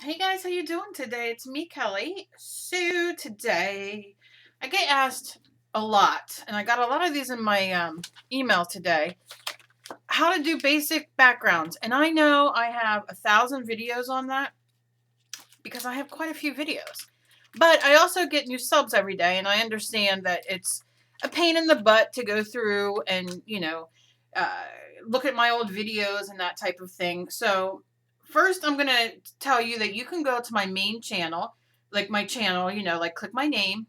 Hey guys, how you doing today? It's me, Kelly. So today I get asked a lot, and I got a lot of these in my email today, how to do basic backgrounds. And I know I have 1,000 videos on that because I have quite a few videos. But I also get new subs every day, and I understand that it's a pain in the butt to go through and, uh, look at my old videos and that type of thing. So first I'm going to tell you that you can go to my main channel, like my channel, like click my name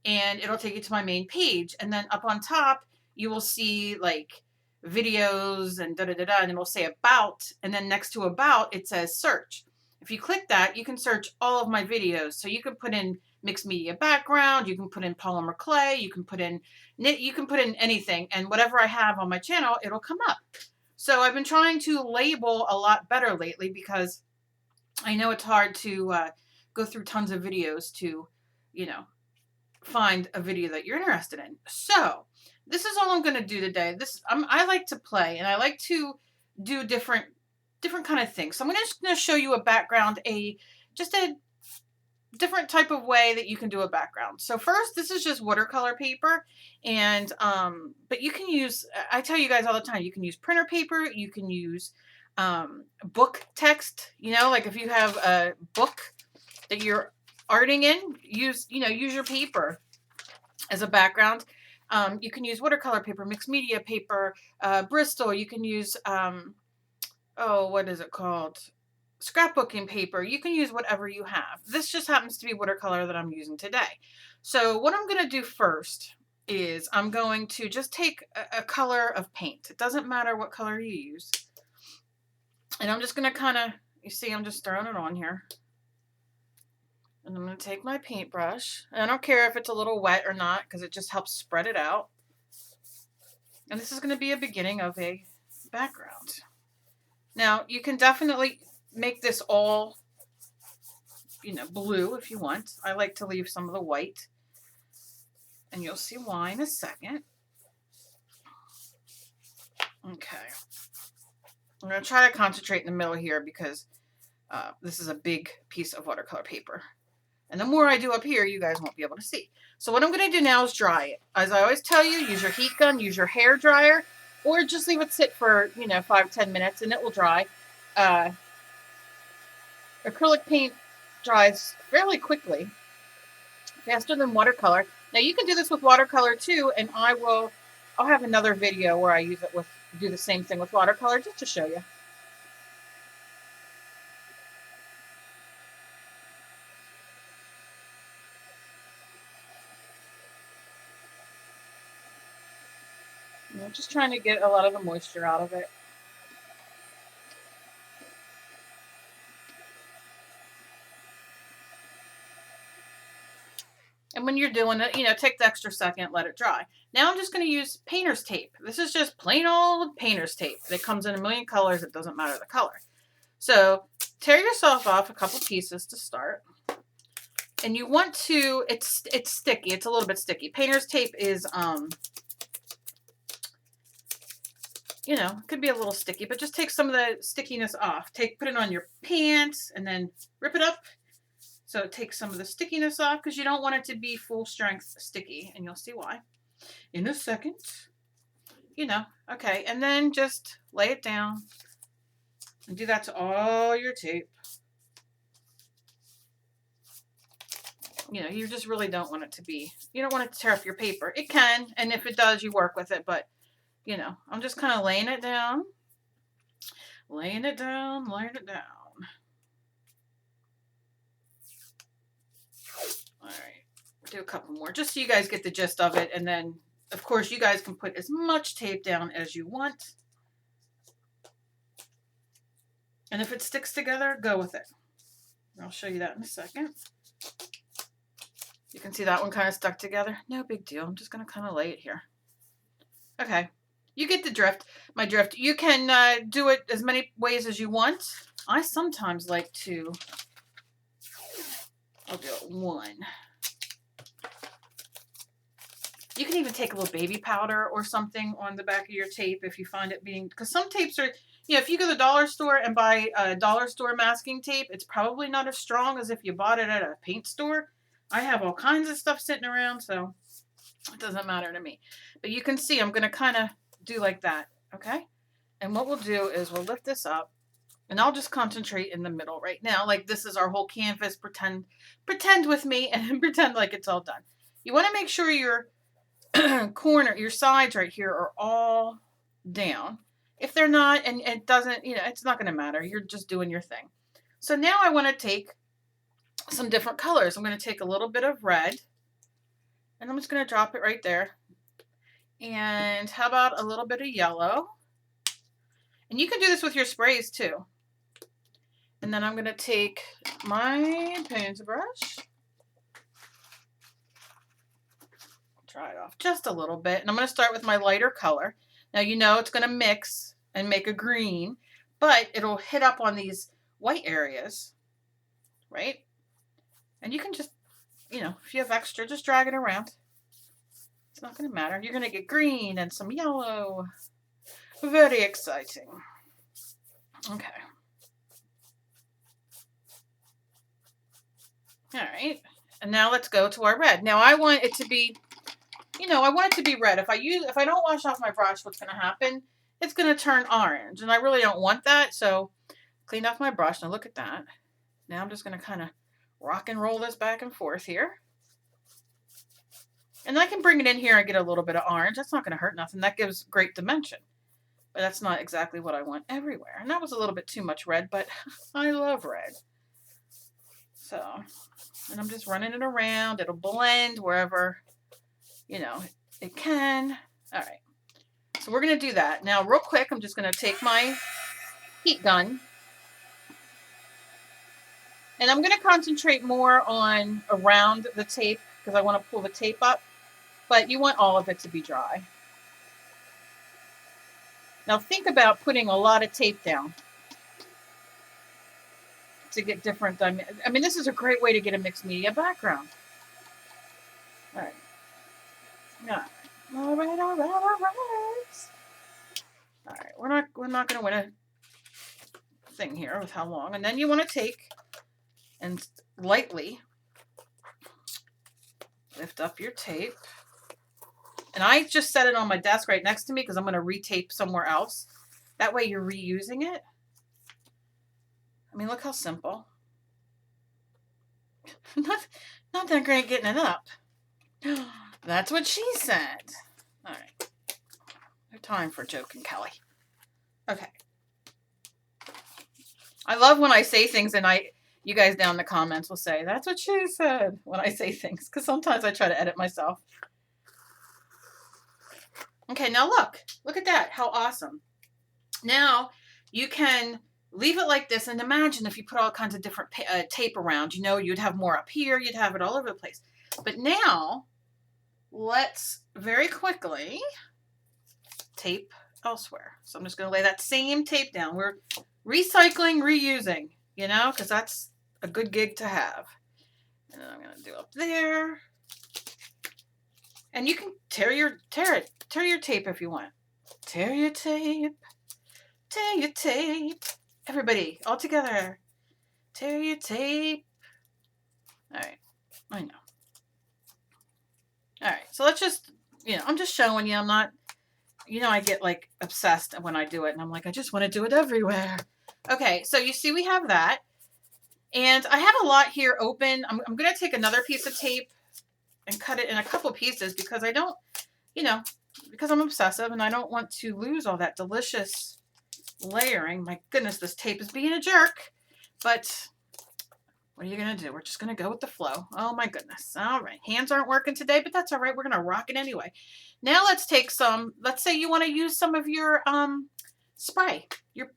and it'll take you to my main page. And then up on top, you will see like videos and da da da da, and it'll say about. And then next to about, it says search. If you click that, you can search all of my videos. So you can put in mixed media background, you can put in polymer clay, you can put in knit, you can put in anything. And whatever I have on my channel, it'll come up. So I've been trying to label a lot better lately because I know it's hard to go through tons of videos to, you know, find a video that you're interested in. So this is all I'm going to do today. I like to play and I like to do different kind of things. So I'm just going to show you a background, just a different type of way that you can do a background. So first, this is just watercolor paper, and but you can use. I tell you guys all the time, you can use printer paper. You can use book text. Like if you have a book that you're arting in, use your paper as a background. You can use watercolor paper, mixed media paper, Bristol. You can use oh, what is it called? Scrapbooking paper. You can use whatever you have. This just happens to be watercolor that I'm using today. So what I'm going to do first is I'm going to just take a color of paint. It doesn't matter what color you use. And I'm just going to kind of, you see, I'm just throwing it on here. And I'm going to take my paintbrush. I don't care if it's a little wet or not because it just helps spread it out. And this is going to be a beginning of a background. Now, you can definitely make this all, blue if you want. I like to leave some of the white. And you'll see why in a second. Okay. I'm going to try to concentrate in the middle here because this is a big piece of watercolor paper. And the more I do up here, you guys won't be able to see. So what I'm going to do now is dry it. As I always tell you, use your heat gun, use your hair dryer, or just leave it sit for, 5-10 minutes and it will dry. Acrylic paint dries fairly quickly, faster than watercolor. Now you can do this with watercolor too, and I'll have another video where I do the same thing with watercolor just to show you. I'm just trying to get a lot of the moisture out of it. And when you're doing it, take the extra second, let it dry. Now I'm just going to use painter's tape. This is just plain old painter's tape. It comes in a million colors. It doesn't matter the color. So tear yourself off a couple pieces to start. And you want to, it's sticky. It's a little bit sticky. Painter's tape is, it could be a little sticky, but just take some of the stickiness off. Put it on your pants and then rip it up. So it takes some of the stickiness off because you don't want it to be full strength sticky, and you'll see why in a second. Okay, and then just lay it down and do that to all your tape. You just really don't want it to be, you don't want it to tear up your paper. It can, and if it does, you work with it, but, I'm just kind of laying it down, laying it down, laying it down. All right, do a couple more just so you guys get the gist of it. And then, of course, you guys can put as much tape down as you want. And if it sticks together, go with it. I'll show you that in a second. You can see that one kind of stuck together. No big deal. I'm just going to kind of lay it here. Okay. You get the drift, my drift. You can do it as many ways as you want. I sometimes like to, I'll do it one. You can even take a little baby powder or something on the back of your tape if you find it being, because some tapes are, You know, if you go to the dollar store and buy a dollar store masking tape, it's probably not as strong as if you bought it at a paint store. I have all kinds of stuff sitting around, so it doesn't matter to me. But you can see I'm going to kind of do like that, okay? And what we'll do is we'll lift this up, and I'll just concentrate in the middle right now. Like this is our whole canvas. Pretend with me and pretend like it's all done. You want to make sure your your sides right here are all down. If they're not, and it doesn't, you know, it's not going to matter. You're just doing your thing. So now I want to take some different colors. I'm going to take a little bit of red, and I'm just going to drop it right there. And how about a little bit of yellow? And you can do this with your sprays too. And then I'm going to take my paintbrush, dry it off just a little bit, and I'm going to start with my lighter color. Now you know it's going to mix and make a green, but it'll hit up on these white areas, right? And you can just, you know, if you have extra, just drag it around. It's not going to matter. You're going to get green and some yellow. Very exciting. Okay. All right. And now let's go to our red. Now I want it to be, you know, I want it to be red. If I don't wash off my brush, what's going to happen? It's going to turn orange, and I really don't want that. So clean off my brush. Now look at that. Now I'm just going to kind of rock and roll this back and forth here. And I can bring it in here and get a little bit of orange. That's not going to hurt nothing. That gives great dimension. But that's not exactly what I want everywhere. And that was a little bit too much red, but I love red. So, and I'm just running it around. It'll blend wherever, you know, it can. All right. So we're going to do that. Now, real quick, I'm just going to take my heat gun. And I'm going to concentrate more on around the tape because I want to pull the tape up. But you want all of it to be dry. Now think about putting a lot of tape down to get different. I mean, this is a great way to get a mixed media background. All right. All right. All right. We're not going to win a thing here with how long. And then you want to take and lightly lift up your tape. And I just set it on my desk right next to me because I'm going to retape somewhere else. That way you're reusing it. I mean, look how simple. Not that great getting it up. That's what she said. All right. No time for joking, Kelly. Okay. I love when I say things and you guys down in the comments will say, that's what she said when I say things. Because sometimes I try to edit myself. Okay, now look at that. How awesome. Now you can leave it like this and imagine if you put all kinds of different tape around, you know, you'd have more up here, you'd have it all over the place. But now let's very quickly tape elsewhere. So I'm just going to lay that same tape down. We're recycling, reusing, you know, because that's a good gig to have. And then I'm going to do up there. And you can tear your tape if you want. Tear your tape. Tear your tape. Everybody, all together. Tear your tape. All right. I know. All right. So let's just, you know, I'm just showing you. I'm not, you know, I get like obsessed when I do it. And I'm like, I just want to do it everywhere. Okay. So you see we have that. And I have a lot here open. I'm going to take another piece of tape and cut it in a couple pieces because I don't, you know, because I'm obsessive and I don't want to lose all that delicious layering. My goodness, this tape is being a jerk. But what are you going to do? We're just going to go with the flow. Oh my goodness. All right. Hands aren't working today, but that's all right. We're going to rock it anyway. Now let's take some, let's say you want to use some of your spray, your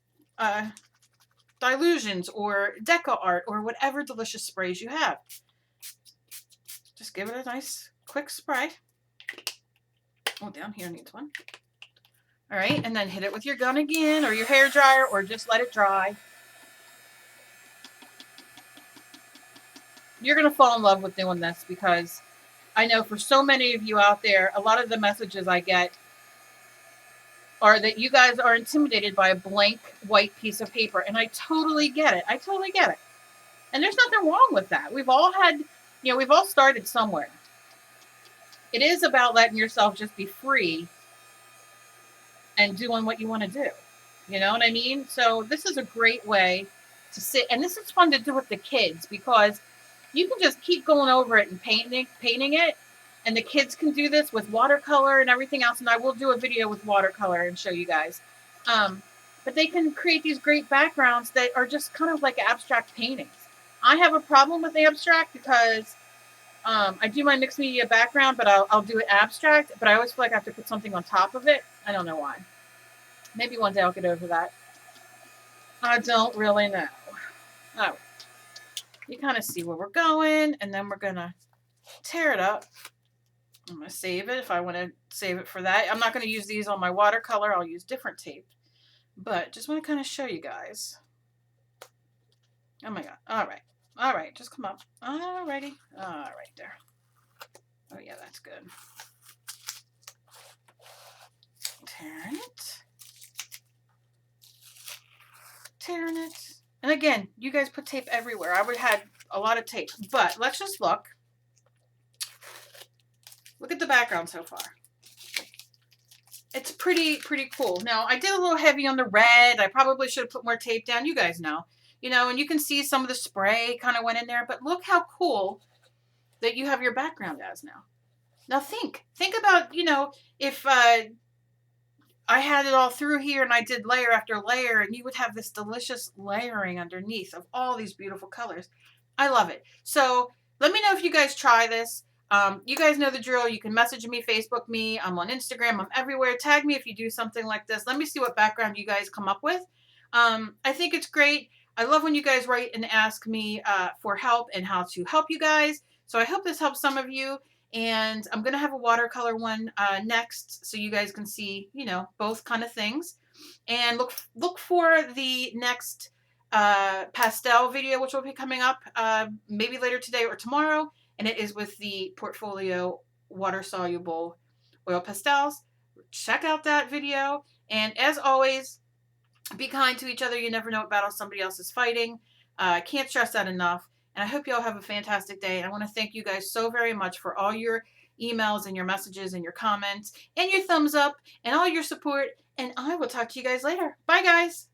Dilutions or Deco Art or whatever delicious sprays you have. Just give it a nice quick spray. Oh, down here needs one. All right, and then hit it with your gun again or your hair dryer or just let it dry. You're going to fall in love with doing this because I know for so many of you out there, a lot of the messages I get or that you guys are intimidated by a blank white piece of paper. And I totally get it. I totally get it. And there's nothing wrong with that. We've all had, we've all started somewhere. It is about letting yourself just be free and doing what you want to do. You know what I mean? So this is a great way to sit, and this is fun to do with the kids because you can just keep going over it and painting it, and the kids can do this with watercolor and everything else. And I will do a video with watercolor and show you guys. But they can create these great backgrounds that are just kind of like abstract paintings. I have a problem with abstract because I do my mixed media background, but I'll do it abstract. But I always feel like I have to put something on top of it. I don't know why. Maybe one day I'll get over that. I don't really know. All right. You kind of see where we're going, and then we're going to tear it up. I'm going to save it if I want to save it for that. I'm not going to use these on my watercolor. I'll use different tape. But just want to kind of show you guys. Oh my God. All right. All right. Just come up. All righty. All right there. Oh yeah, that's good. Tearing it. Tearing it. And again, you guys put tape everywhere. I would have had a lot of tape. But let's just look. Look at the background so far. It's pretty cool. Now, I did a little heavy on the red. I probably should have put more tape down. You guys know. And you can see some of the spray kind of went in there. But look how cool that you have your background as now. Now think about, if I had it all through here and I did layer after layer, and you would have this delicious layering underneath of all these beautiful colors. I love it. So let me know if you guys try this. You guys know the drill. You can message me, Facebook me. I'm on Instagram. I'm everywhere. Tag me if you do something like this. Let me see what background you guys come up with. I think it's great. I love when you guys write and ask me for help and how to help you guys. So I hope this helps some of you. And I'm going to have a watercolor one next so you guys can see, both kind of things. And look for the next pastel video, which will be coming up maybe later today or tomorrow. And it is with the Portfolio water-soluble oil pastels. Check out that video. And as always, be kind to each other. You never know what battle somebody else is fighting. Can't stress that enough. And I hope you all have a fantastic day. And I want to thank you guys so very much for all your emails and your messages and your comments and your thumbs up and all your support. And I will talk to you guys later. Bye, guys.